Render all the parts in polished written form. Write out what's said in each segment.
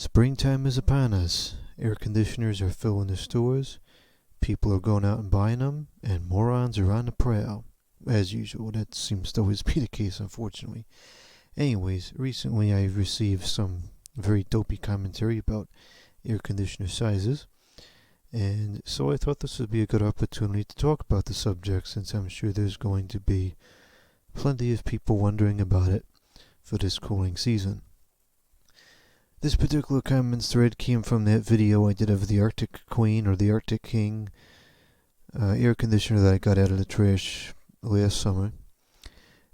Springtime is upon us. Air conditioners are filling the stores. People are going out and buying them, and morons are on the prowl. As usual, that seems to always be the case, unfortunately. Anyways, recently I received some very dopey commentary about air conditioner sizes, and so I thought this would be a good opportunity to talk about the subject since I'm sure there's going to be plenty of people wondering about it for this cooling season. This particular comments thread came from that video I did of the Arctic Queen or the Arctic King air conditioner that I got out of the trash last summer.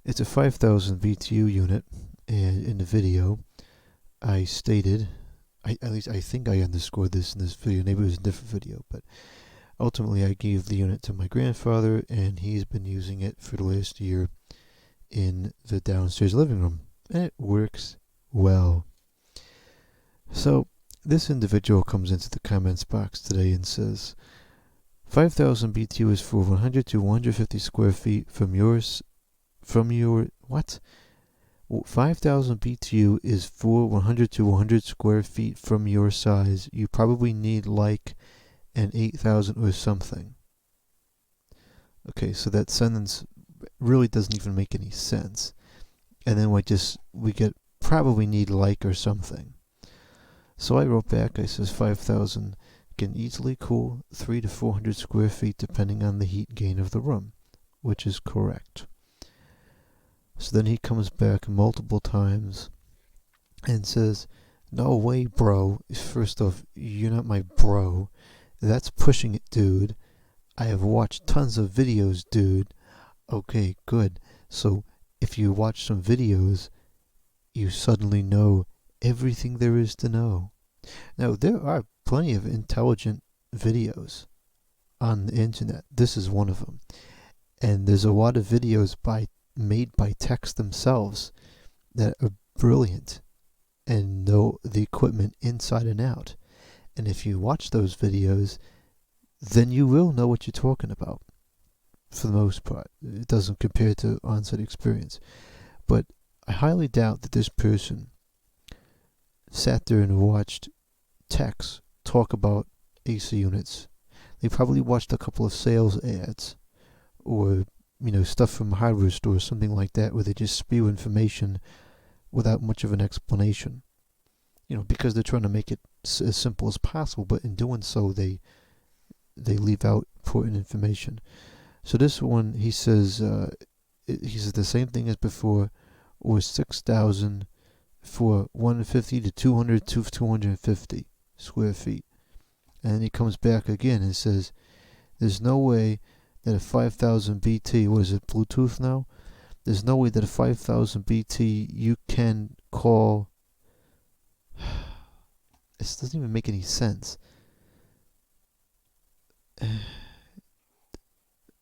It's a 5,000 BTU unit, and in the video I stated, at least I think I underscored this in this video, maybe it was a different video, but ultimately I gave the unit to my grandfather and he's been using it for the last year in the downstairs living room, and it works well. So, this individual comes into the comments box today and says, 5,000 BTU is for 100 to 150 square feet from your, what? 5,000 BTU is for 100 to 100 square feet from your size. You probably need like an 8,000 or something. Okay, so that sentence really doesn't even make any sense. And then we get probably need like or something. So I wrote back, I says 5,000 can easily cool 300 to 400 square feet depending on the heat gain of the room, which is correct. So then he comes back multiple times and says, no way, bro. First off, you're not my bro. That's pushing it, dude. I have watched tons of videos, dude. Okay, good. So if you watch some videos, you suddenly know everything there is to know. Now, there are plenty of intelligent videos on the internet. This is one of them. And there's a lot of videos made by techs themselves that are brilliant and know the equipment inside and out. And if you watch those videos, then you will know what you're talking about, for the most part. It doesn't compare to on-site experience. But I highly doubt that this person sat there and watched techs talk about AC units. They probably watched a couple of sales ads or stuff from hardware stores, something like that, where they just spew information without much of an explanation. Because they're trying to make it as simple as possible, but in doing so they leave out important information. So this one, he says the same thing as before, or 6,000 for 150 to 200 to 250 square feet. And then he comes back again and says, there's no way that a 5,000 BT, what is it, Bluetooth now? There's no way that a 5,000 BT you can call. This doesn't even make any sense.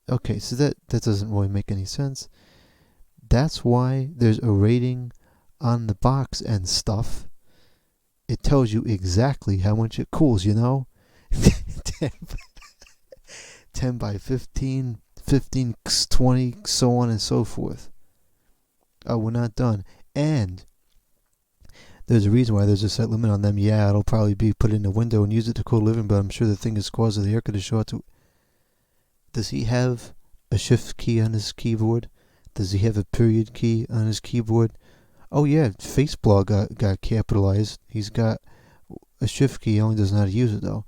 Okay, so that doesn't really make any sense. That's why there's a rating on the box and stuff. It tells you exactly how much it cools, 10 by 15, 15, 20, so on and so forth. Oh, we're not done. And there's a reason why there's a set limit on them. Yeah, it'll probably be put in the window and use it to cool the living, but I'm sure the thing is causing the air conditioner to... Does he have a shift key on his keyboard? Does he have a period key on his keyboard? Oh yeah, Facebook got capitalized. He's got a shift key, he only doesn't know how to use it though.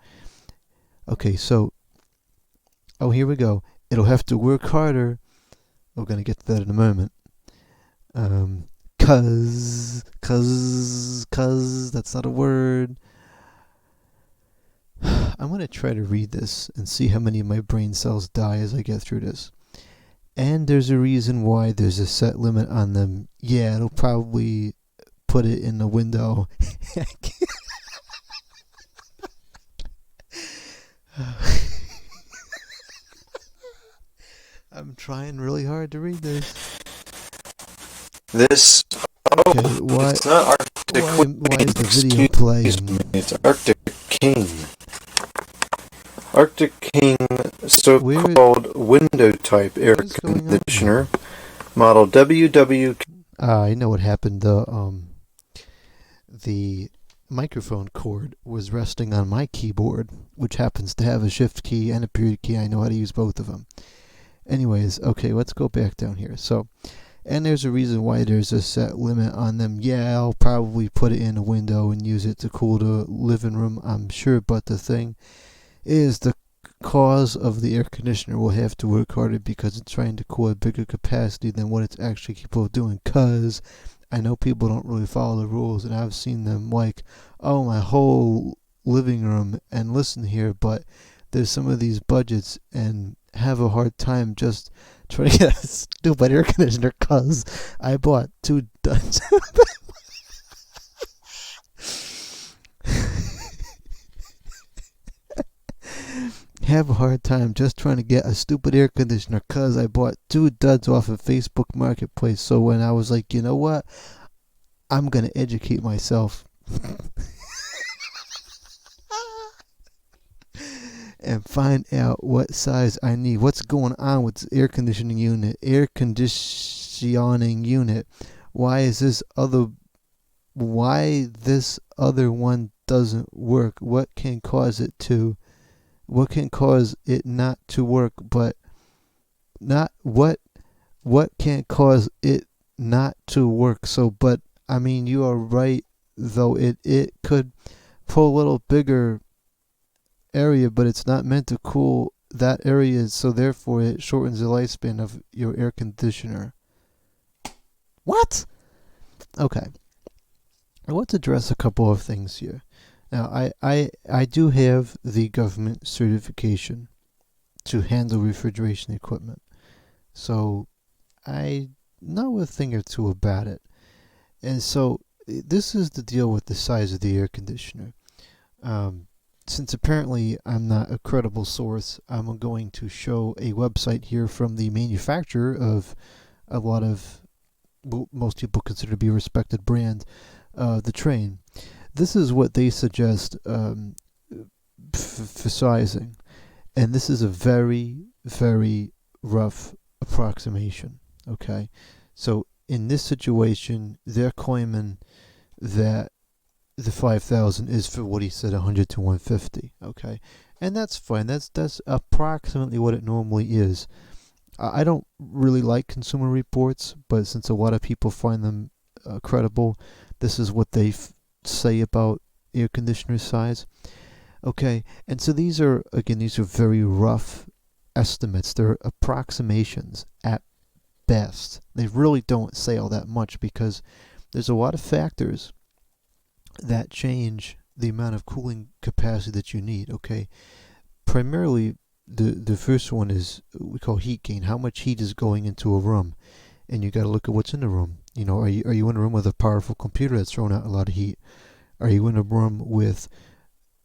Okay, so... Oh, here we go. It'll have to work harder. We're going to get to that in a moment. Cuz, that's not a word. I'm going to try to read this and see how many of my brain cells die as I get through this. And there's a reason why there's a set limit on them. Yeah, it'll probably put it in the window. I'm trying really hard to read this. This... Okay, why, it's not Arctic Queen. Why is the video playing? It's Arctic King. Arctic King, so-called window-type air conditioner, model WW... I know what happened. The microphone cord was resting on my keyboard, which happens to have a shift key and a period key. I know how to use both of them. Anyways, okay, let's go back down here. So, and there's a reason why there's a set limit on them. Yeah, I'll probably put it in a window and use it to cool the living room, I'm sure, but the thing is the cause of the air conditioner will have to work harder because it's trying to cool a bigger capacity than what it's actually capable of doing. Because I know people don't really follow the rules, and I've seen them like, oh, my whole living room, and listen here, but there's some of these budgets and have a hard time just trying to get a stupid air conditioner because I bought 2 duds. Have a hard time just trying to get a stupid air conditioner because I bought 2 duds off of Facebook Marketplace. So when I was like, you know what, I'm gonna educate myself and find out what size I need. What's going on with this air conditioning unit? Air conditioning unit. Why this other one doesn't work? What can cause it to? What can cause it not to work? But not what can cause it not to work? So, but I mean, you are right though. It could pull a little bigger area, but it's not meant to cool that area, so therefore it shortens the lifespan of your air conditioner. What? Okay. Let's address a couple of things here. Now, I do have the government certification to handle refrigeration equipment, so I know a thing or two about it. And so this is the deal with the size of the air conditioner. Since apparently I'm not a credible source, I'm going to show a website here from the manufacturer of a lot of most people consider to be a respected brand, the Train. This is what they suggest for sizing, and this is a very, very rough approximation. Okay, so in this situation, they're claiming that the 5,000 is for what he said, 100 to 150. Okay, and that's fine. That's approximately what it normally is. I don't really like Consumer Reports, but since a lot of people find them credible, this is what they say about air conditioner size. Okay, and so these are very rough estimates. They're approximations at best. They really don't say all that much because there's a lot of factors that change the amount of cooling capacity that you need. Okay, primarily the first one is we call heat gain. How much heat is going into a room, and you got to look at what's in the room. You know, are you in a room with a powerful computer that's throwing out a lot of heat? Are you in a room with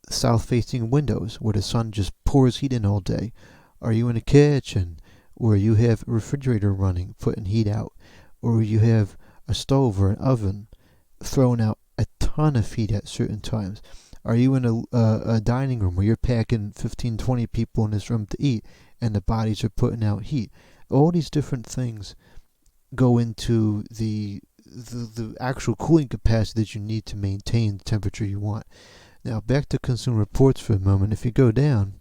south-facing windows where the sun just pours heat in all day? Are you in a kitchen where you have a refrigerator running, putting heat out, or you have a stove or an oven throwing out a ton of heat at certain times? Are you in a dining room where you're packing 15, 20 people in this room to eat and the bodies are putting out heat? All these different things go into the actual cooling capacity that you need to maintain the temperature you want. Now, back to Consumer Reports for a moment. If you go down,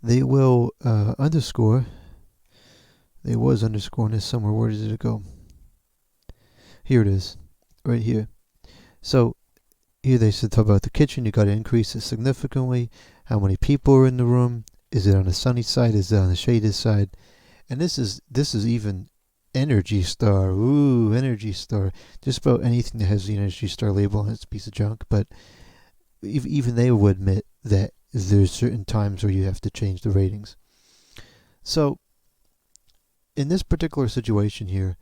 they will underscore. They was underscoring this somewhere. Where did it go? Here it is, right here. So here they said talk about the kitchen. You got to increase it significantly. How many people are in the room? Is it on the sunny side? Is it on the shaded side? And this is even Energy Star. Ooh, Energy Star. Just about anything that has the Energy Star label on it's a piece of junk. But even they will admit that there's certain times where you have to change the ratings. So in this particular situation here,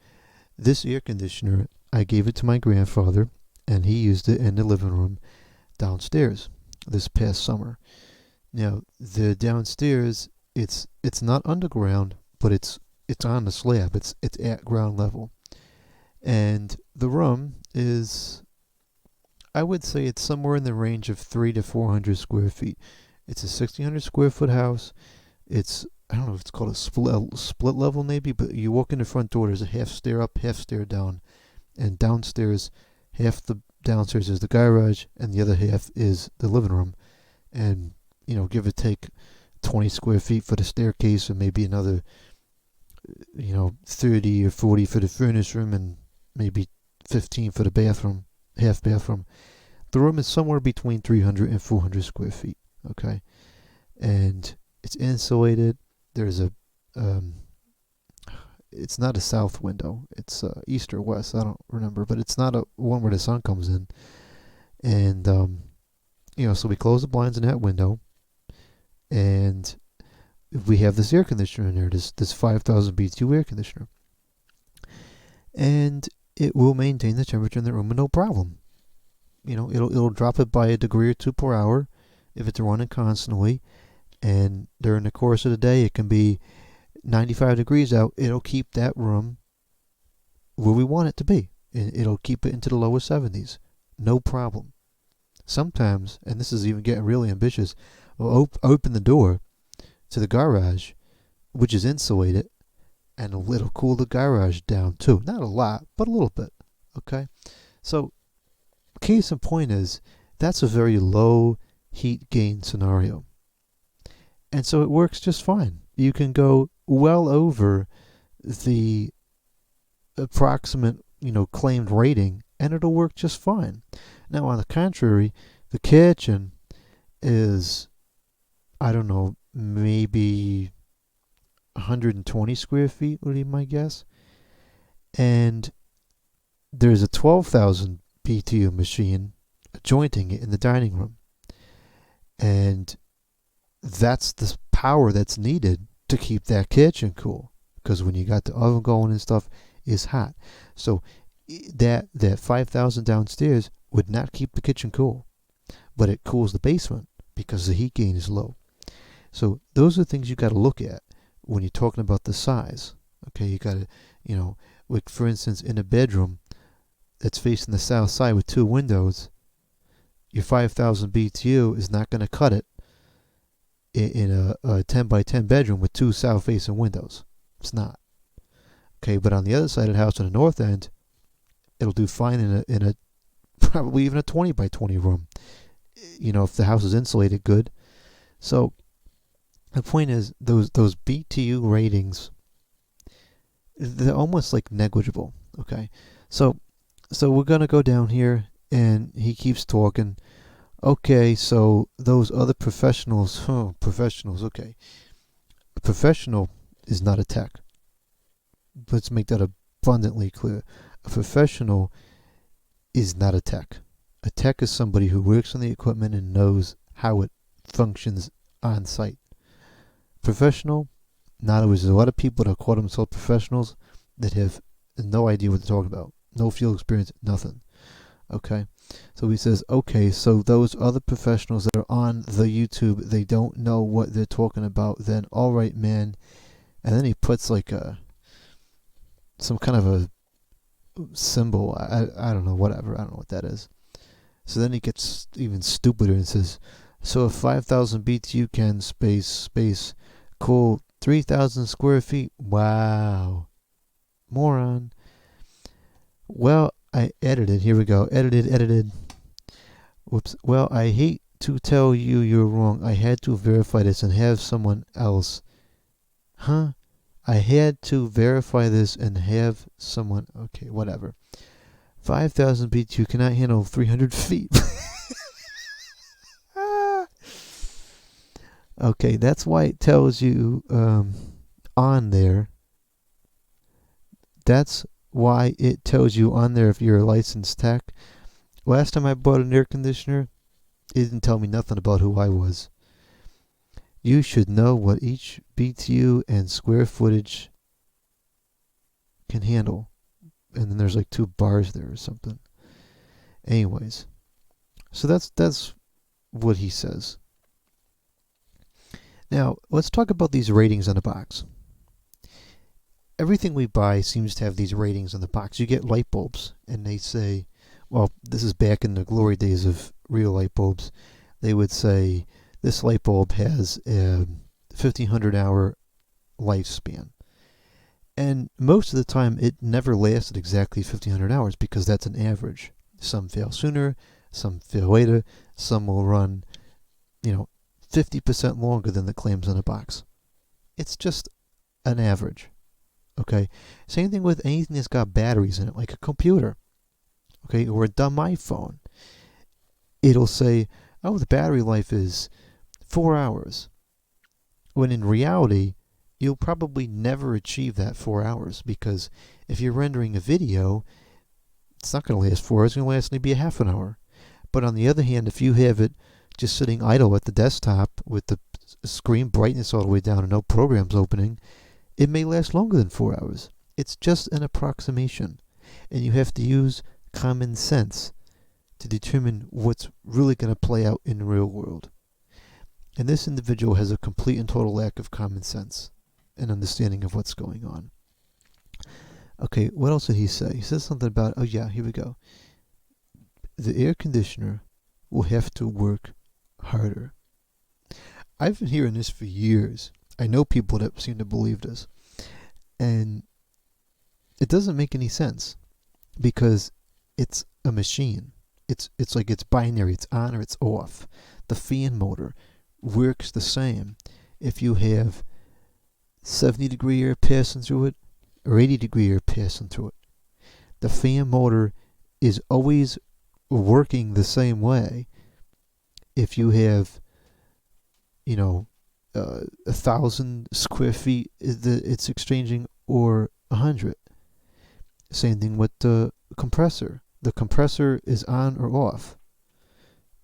this air conditioner, I gave it to my grandfather, and he used it in the living room downstairs this past summer. Now, the downstairs, it's not underground, but it's on the slab. It's at ground level. And the room is, I would say it's somewhere in the range of 300 to 400 square feet. It's a 1,600 square foot house. It's, I don't know if it's called a split level maybe, but you walk in the front door, there's a half stair up, half stair down. And downstairs, half the downstairs is the garage, and the other half is the living room. And, give or take 20 square feet for the staircase, and maybe another, 30 or 40 for the furnace room, and maybe 15 for the bathroom, half bathroom. The room is somewhere between 300 and 400 square feet, okay? And it's insulated. There's it's not a south window. It's east or west. I don't remember, but it's not a one where the sun comes in. And so we close the blinds in that window, and we have this air conditioner in there. This 5,000 BTU air conditioner, and it will maintain the temperature in the room with no problem. It'll drop it by a degree or two per hour if it's running constantly, and during the course of the day it can be 95 degrees out. It'll keep that room where we want it to be. It'll keep it into the lower 70s. No problem. Sometimes, and this is even getting really ambitious, we'll open the door to the garage, which is insulated, and it'll cool the garage down too. Not a lot, but a little bit. Okay? So, case in point is, that's a very low heat gain scenario. And so it works just fine. You can go well over the approximate, claimed rating, and it'll work just fine. Now, on the contrary, the kitchen is, I don't know, maybe 120 square feet would be my guess. And there's a 12,000 BTU machine jointing it in the dining room. And that's the power that's needed to keep that kitchen cool. Because when you got the oven going and stuff, it's hot. So that 5,000 downstairs would not keep the kitchen cool. But it cools the basement because the heat gain is low. So those are things you got to look at when you're talking about the size. Okay, you got to, like for instance, in a bedroom that's facing the south side with two windows, your 5,000 BTU is not going to cut it in a 10 by 10 bedroom with two south facing windows. It's not. Okay, but on the other side of the house on the north end, it'll do fine in a probably even a 20 by 20 room. If the house is insulated good. So the point is, those BTU ratings, they're almost like negligible. Okay, so we're gonna go down here, and he keeps talking. Okay, so those other professionals, okay. A professional is not a tech. Let's make that abundantly clear. A professional is not a tech. A tech is somebody who works on the equipment and knows how it functions on site. Professional, in other words, there's a lot of people that call themselves professionals that have no idea what they're talking about. No field experience, nothing. Okay? So he says, okay, so those other professionals that are on the YouTube, they don't know what they're talking about, then alright, man. And then he puts like some kind of a symbol. I don't know, whatever. I don't know what that is. So then he gets even stupider and says, so a 5,000 BTU can space, cool, 3,000 square feet. Wow. Moron. Well, I edited. Here we go. Edited. Whoops. Well, I hate to tell you you're wrong. I had to verify this and have someone else. Huh? I had to verify this and have someone... Okay, whatever. 5,000 BTU cannot handle 300 feet. Okay, that's why it tells you on there. That's why it tells you on there if you're a licensed tech. Last time I bought an air conditioner, it didn't tell me nothing about who I was. You should know what each BTU and square footage can handle. And then there's like 2 bars there or something. Anyways, so that's what he says. Now, let's talk about these ratings on the box. Everything we buy seems to have these ratings on the box. You get light bulbs, and they say, well, this is back in the glory days of real light bulbs. They would say, this light bulb has a 1,500 hour lifespan. And most of the time, it never lasted exactly 1,500 hours because that's an average. Some fail sooner, some fail later, some will run, 50% longer than the claims on the box. It's just an average. Okay? Same thing with anything that's got batteries in it, like a computer, okay, or a dumb iPhone. It'll say, oh, the battery life is 4 hours. When in reality, you'll probably never achieve that 4 hours, because if you're rendering a video, it's not going to last 4 hours, it's going to last maybe a half an hour. But on the other hand, if you have it just sitting idle at the desktop with the screen brightness all the way down and no programs opening, it may last longer than 4 hours. It's just an approximation. And you have to use common sense to determine what's really going to play out in the real world. And this individual has a complete and total lack of common sense and understanding of what's going on. Okay, what else did he say? He says something about, oh yeah, here we go. The air conditioner will have to work harder. I've been hearing this for years. I know people that seem to believe this. And it doesn't make any sense, because it's a machine. It's like it's binary. It's on or it's off. The fan motor works the same if you have 70-degree air passing through it or 80-degree air passing through it. The fan motor is always working the same way if you have, 1,000 square feet it's exchanging, or 100. Same thing with the compressor. The compressor is on or off.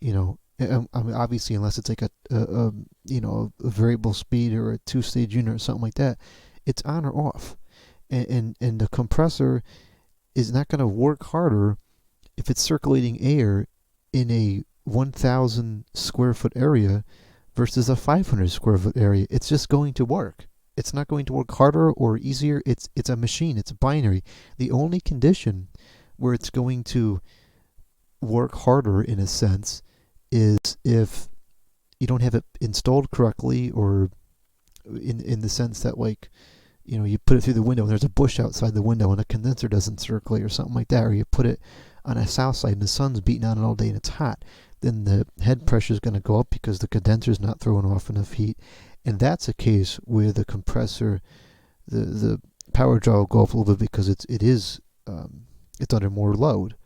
I mean, obviously, unless it's like a variable speed or a two-stage unit or something like that, it's on or off. And the compressor is not going to work harder if it's circulating air in a 1,000 square foot area versus a 500 square foot area. It's just going to work. It's not going to work harder or easier. It's a machine. It's binary. The only condition where it's going to work harder, in a sense, is if you don't have it installed correctly, or in the sense that, like, you put it through the window and there's a bush outside the window and a condenser doesn't circulate or something like that, or you put it on a south side and the sun's beating on it all day and it's hot, then the head pressure is going to go up because the condenser's not throwing off enough heat. And that's a case where the compressor, the power draw will go up a little bit because it's under more load.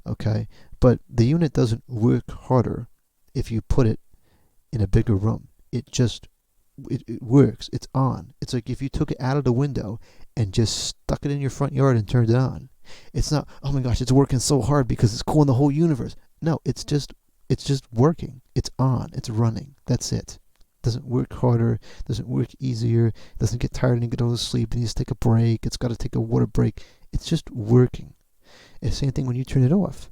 Okay, but the unit doesn't work harder if you put it in a bigger room. It works. It's on. It's like if you took it out of the window and just stuck it in your front yard and turned it on. It's not, oh my gosh, it's working so hard because it's cooling the whole universe. No, it's just working. It's on. It's running. That's it. Doesn't work harder. Doesn't work easier. Doesn't get tired and get go to sleep. It needs to take a break. It's got to take a water break. It's just working. And the same thing when you turn it off.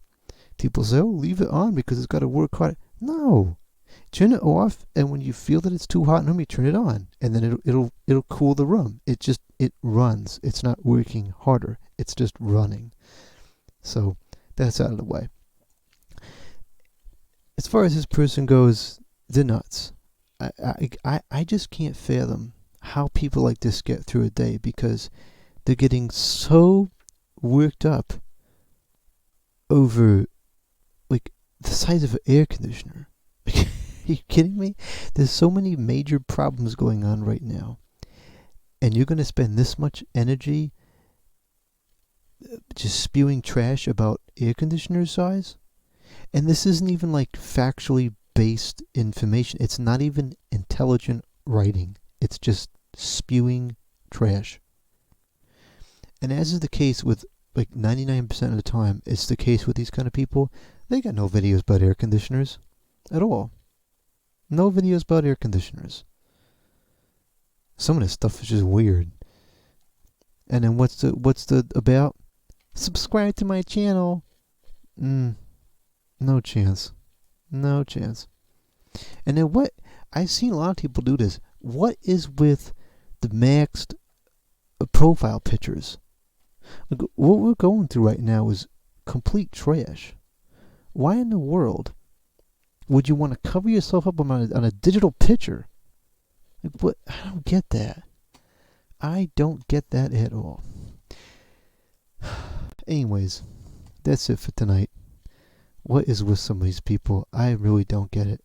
People say, oh, leave it on because it's got to work hard. No. Turn it off, and when you feel that it's too hot in the room, you turn it on, and then it'll cool the room. It runs. It's not working harder. It's just running. So that's out of the way. As far as this person goes, they're nuts. I just can't fathom how people like this get through a day, because they're getting so worked up over, like, the size of an air conditioner. Are you kidding me? There's so many major problems going on right now, and you're going to spend this much energy just spewing trash about air conditioner size? And this isn't even like factually based information. It's not even intelligent writing. It's just spewing trash. And as is the case with, like, 99% of the time, it's the case with these kind of people. They got no videos about air conditioners at all. No videos about air conditioners. Some of this stuff is just weird. And then what's the about? Subscribe to my channel. No chance. No chance. And then what? I've seen a lot of people do this. What is with the maxed profile pictures? Like, what we're going through right now is complete trash. Why in the world would you want to cover yourself up on a digital picture? Like, what? I don't get that. I don't get that at all. Anyways, that's it for tonight. What is with some of these people? I really don't get it.